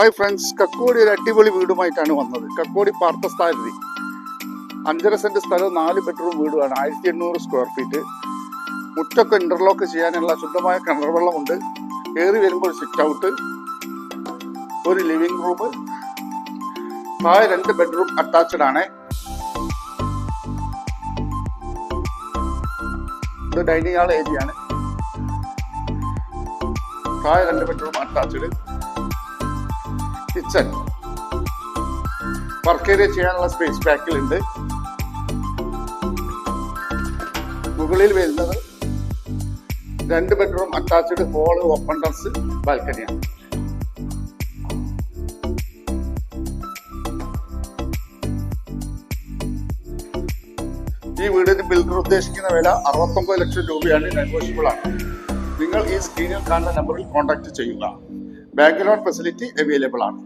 Hi friends, Kakkodi ഒരു അടിപൊളി വീടുമായിട്ടാണ് വന്നത്. കക്കോടി പാർത്ഥസാരഥി 5.5 സെന്റ് സ്ഥലവും 4 ബെഡ്റൂം വീടുമാണ്. 1800 square feet. മുറ്റൊക്കെ ഇന്റർലോക്ക് ചെയ്യാനുള്ള ശുദ്ധമായ കിണർ വെള്ളമുണ്ട്. കയറി വരുമ്പോൾ സിറ്റ് ഔട്ട്, ഒരു ലിവിംഗ് റൂം, താഴെ 2 ബെഡ്റൂം അറ്റാച്ച്ഡ് ആണ്. ഇത് ഡൈനിങ് ഹാൾ ഏരിയ ആണ്. താഴെ 2 bedroom attached. Kitchen, work area ചെയ്യാനുള്ള സ്പേസ് ബാക്കിലുണ്ട്. മുകളിൽ വരുന്നത് 2 bedroom attached hall, open terrace, ബാൽക്കണിയാണ്. ഈ വീടിന് ബിൽഡർ ഉദ്ദേശിക്കുന്ന വില 69 ലക്ഷം രൂപയാണ്. നെഗോഷ്യബിൾ ആണ്. നിങ്ങൾ ഈ സ്ക്രീനിൽ കാണുന്ന നമ്പറിൽ കോൺടാക്ട് ചെയ്യുക. ബാങ്ക് ലോൺ ഫെസിലിറ്റി അവൈലബിൾ ആണ്.